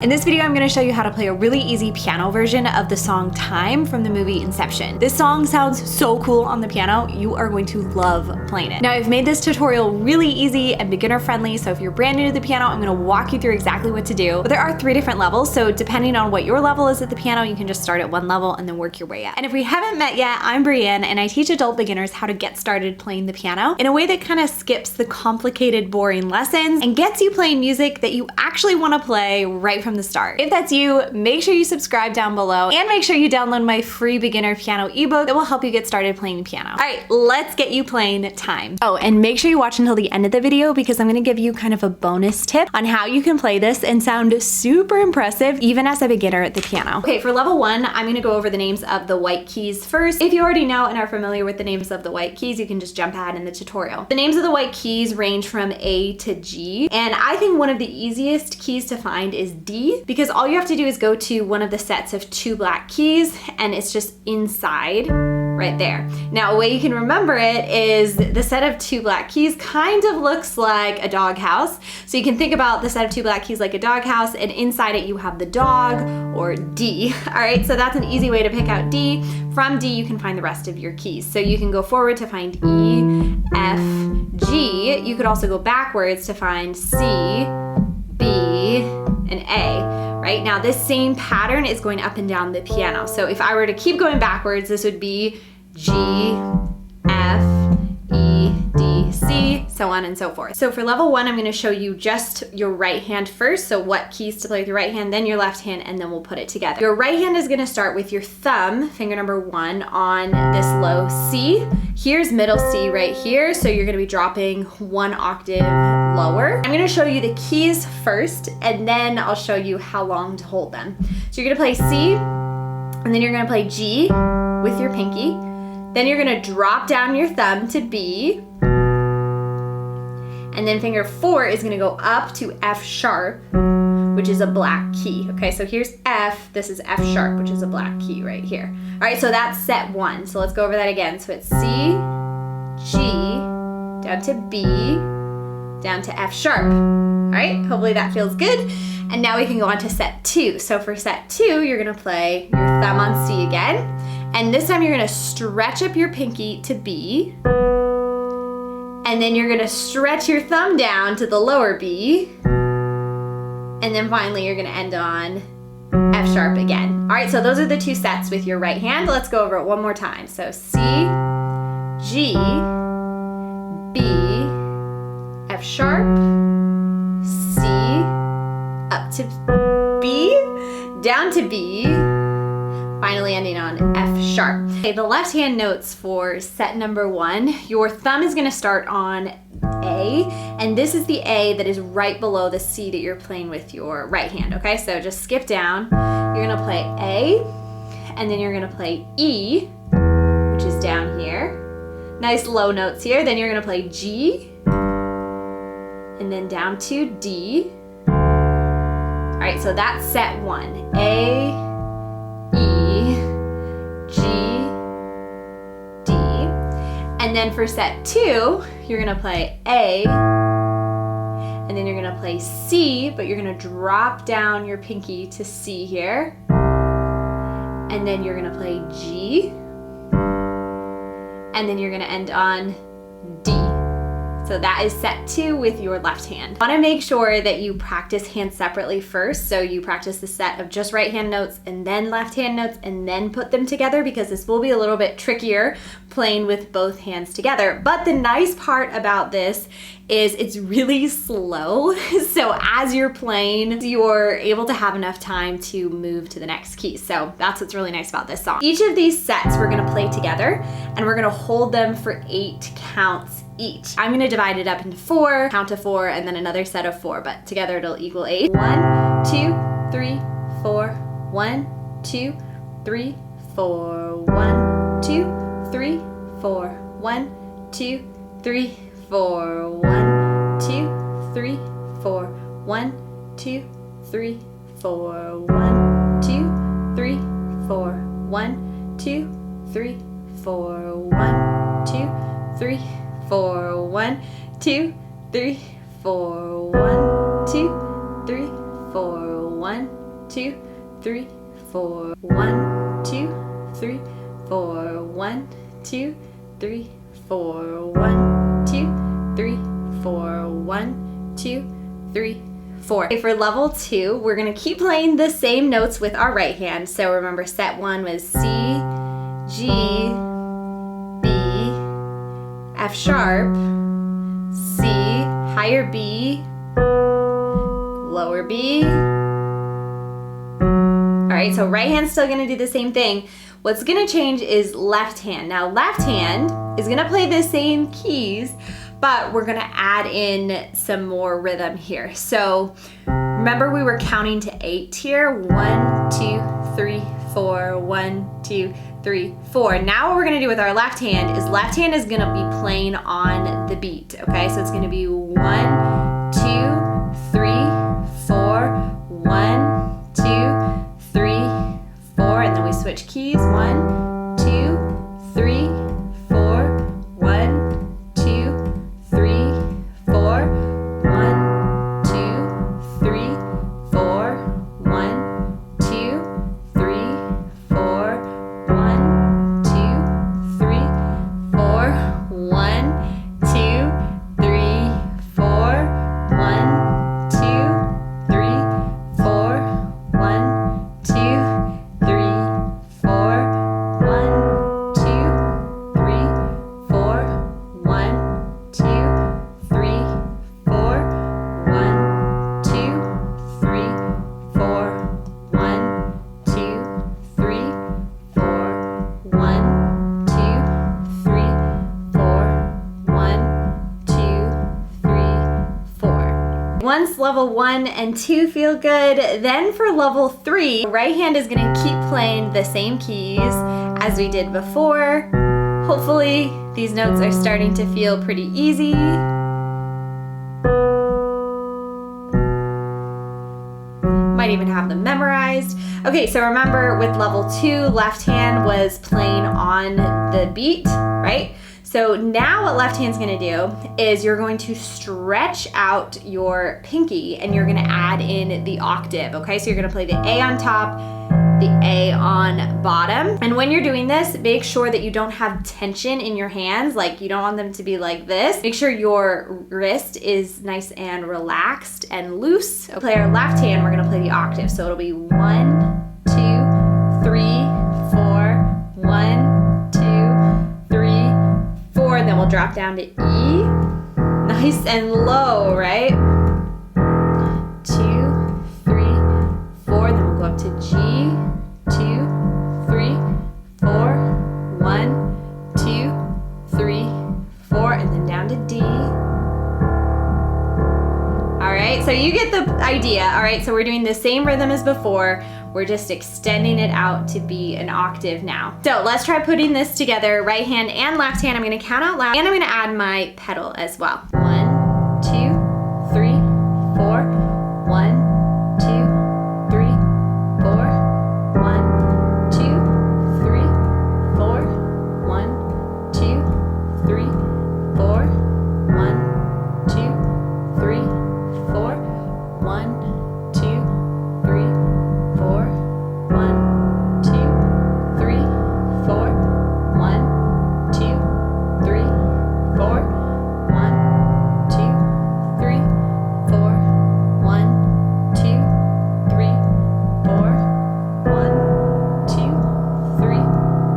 In this video, I'm going to show you how to play a really easy piano version of the song Time from the movie Inception. This song sounds so cool on the piano. You are going to love playing it. Now, I've made this tutorial really easy and beginner friendly, so if you're brand new to the piano, I'm going to walk you through exactly what to do. But there are 3 different levels, so depending on what your level is at the piano, you can just start at one level and then work your way up. And if we haven't met yet, I'm Brienne, and I teach adult beginners how to get started playing the piano in a way that kind of skips the complicated, boring lessons and gets you playing music that you actually want to play right from the start. If that's you, make sure you subscribe down below and make sure you download my free beginner piano ebook that will help you get started playing piano. All right, let's get you playing Time. Oh, and make sure you watch until the end of the video because I'm gonna give you kind of a bonus tip on how you can play this and sound super impressive even as a beginner at the piano. Okay, for level 1, I'm gonna go over the names of the white keys first. If you already know and are familiar with the names of the white keys, you can just jump ahead in the tutorial. The names of the white keys range from A to G, and I think one of the easiest keys to find is D, because all you have to do is go to one of the sets of 2 black keys and it's just inside right there. Now, a way you can remember it is the set of 2 black keys kind of looks like a doghouse. So you can think about the set of 2 black keys like a doghouse, and inside it you have the dog, or D. All right, so that's an easy way to pick out D. From D, you can find the rest of your keys. So you can go forward to find E, F, G. You could also go backwards to find C, B, and A. Right now, this same pattern is going up and down the piano. So if I were to keep going backwards, this would be G, F, E, D, C, so on and so forth. So for level 1, I'm going to show you just your right hand first. So what keys to play with your right hand, then your left hand, and then we'll put it together. Your right hand is going to start with your thumb, finger number 1, on this low C. Here's middle C right here. So you're going to be dropping 1 octave lower. I'm going to show you the keys first, and then I'll show you how long to hold them. So you're going to play C, and then you're going to play G with your pinky. Then you're going to drop down your thumb to B, and then finger 4 is going to go up to F sharp, which is a black key. Okay, so here's F, this is F sharp, which is a black key right here. All right, so that's set 1. So let's go over that again. So it's C, G, down to B, down to F sharp. All right, hopefully that feels good. And now we can go on to set 2. So for set 2, you're gonna play your thumb on C again. And this time you're gonna stretch up your pinky to B. And then you're gonna stretch your thumb down to the lower B. And then finally you're gonna end on F sharp again. All right, so those are the 2 sets with your right hand. Let's go over it one more time. So C, G, B, F sharp, C, up to B, down to B, finally ending on F sharp. Okay, the left hand notes for set number 1, your thumb is gonna start on A, and this is the A that is right below the C that you're playing with your right hand, okay? So just skip down, you're gonna play A, and then you're gonna play E, which is down here. Nice low notes here. Then you're gonna play G, and then down to D. All right, so that's set 1. A, E, G, D. And then for set 2, you're gonna play A, and then you're gonna play C, but you're gonna drop down your pinky to C here. And then you're gonna play G, and then you're gonna end on D. So that is set 2 with your left hand. You wanna make sure that you practice hands separately first. So you practice the set of just right hand notes and then left hand notes and then put them together, because this will be a little bit trickier playing with both hands together. But the nice part about this is it's really slow. So as you're playing, you're able to have enough time to move to the next key. So that's what's really nice about this song. Each of these sets we're gonna play together, and we're gonna hold them for 8 counts each. I'm gonna divide it up into 4, count to 4, and then another set of 4, but together it'll equal 8. 1, 2, 3, 4, 1, 2, 3, 4, 1, 2, 3, 4, 1, 2, 3, 4, 1, 2, 3, 4, 1, 2, 3, 4, 1, 2, 3, 4, 1, 2, 3, 4, 1, 2, 3, 4, 1, 2, 3, 4, 1, 2, 3, 4, 1, 2, 3, 4. 1, 2, 3, 4. 1, 2, 3, 4. 1, 2, 3, 4. 1, 2, 3, 4. Okay, for level 2, we're gonna keep playing the same notes with our right hand. So remember, set 1 was C, G, B, F sharp, C, higher B, lower B. All right, so right hand's still gonna do the same thing. What's gonna change is left hand. Now left hand is gonna play the same keys, but we're gonna add in some more rhythm here. So remember, we were counting to 8 here. 1, 2, 3, 4. 1, 2, 3, 4. Now what we're gonna do with our left hand is gonna be playing on the beat, okay? So it's gonna be 1, 2, 3, 4. 1, 2, 3, 4, and then we switch keys. 1, 2, 3, 4. 1, 2, 3, 4. 1, 2, 3, 4. 1, 2, 3, 4. 1, 2, 3, 4. 1, 2, 3, 4. 1, 2, 3, 4. 1, 2, 3, 4. 1, 2, 3, 4. 1, 2, 3, 4. 1, 2, 3, 4. 1, 2, 3, 4. 1, 2, 3, 4. 1, 2, 3, 4. Once level 1 and 2 feel good, then for level 3, right hand is gonna keep playing the same keys as we did before. Hopefully these notes are starting to feel pretty easy. Might even have them memorized. Okay, so remember with level 2, left hand was playing on the beat, right? So now what left hand's gonna do is you're going to stretch out your pinky and you're gonna add in the octave, okay? So you're gonna play the A on top, the A on bottom. And when you're doing this, make sure that you don't have tension in your hands, like you don't want them to be like this. Make sure your wrist is nice and relaxed and loose. So play our left hand, we're gonna play the octave. So it'll be 1, 2, 3, 4, 1, 2, 3, 4, and then we'll drop down to E. Nice and low, right? 2, 3, 4, then we'll go up to G. 2, 3, 4. 1, 2, 3, 4, and then down to D. All right, so you get the idea. All right, so we're doing the same rhythm as before. We're just extending it out to be an octave now. So let's try putting this together, right hand and left hand. I'm gonna count out loud, and I'm gonna add my pedal as well. 1, 2, 3, 4. 1, 2, 3, 4. 1, 2, 3, 4. 1, 2, 3, 4. 1, 2, 3, 4. 1, 2, 3, 4. 1, 2, 3, 4. 1, 2, 3, 4. 1, 2, 3, 4. 1, 2, 3, 4. 1, 2, 3, 4. 1, 2, 3,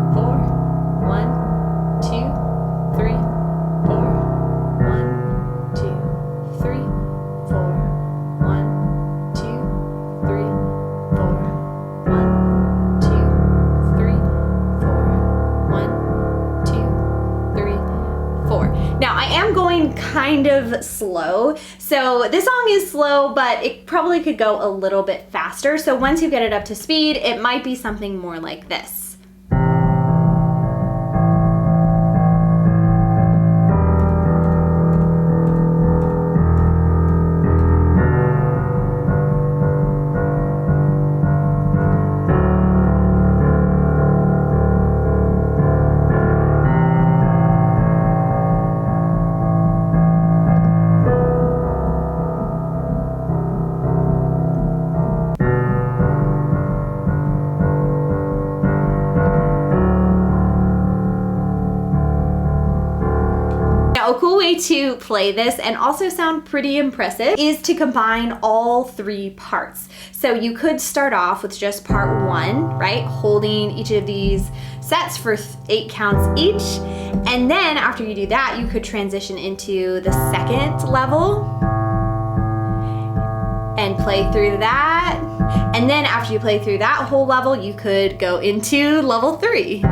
4. 1, 2, 3, 4. 1, 2, 3, 4. 1, 2, 3, 4. 1, 2, 3, 4. Now I am going kind of slow. So this song is slow, but it probably could go a little bit faster. So once you get it up to speed, it might be something more like this. cool way to play this and also sound pretty impressive is to combine all 3 parts. So you could start off with just part 1, right? Holding each of these sets for 8 counts each. And then after you do that, you could transition into the second level and play through that. And then after you play through that whole level, you could go into level 3.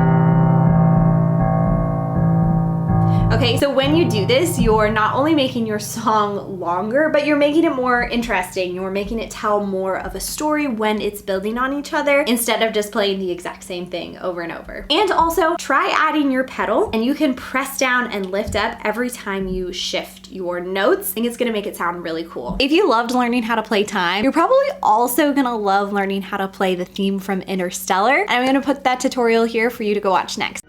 Okay, so when you do this, you're not only making your song longer, but you're making it more interesting. You're making it tell more of a story when it's building on each other instead of just playing the exact same thing over and over. And also try adding your pedal, and you can press down and lift up every time you shift your notes. I think it's gonna make it sound really cool. If you loved learning how to play time, you're probably also gonna love learning how to play the theme from Interstellar. And I'm gonna put that tutorial here for you to go watch next.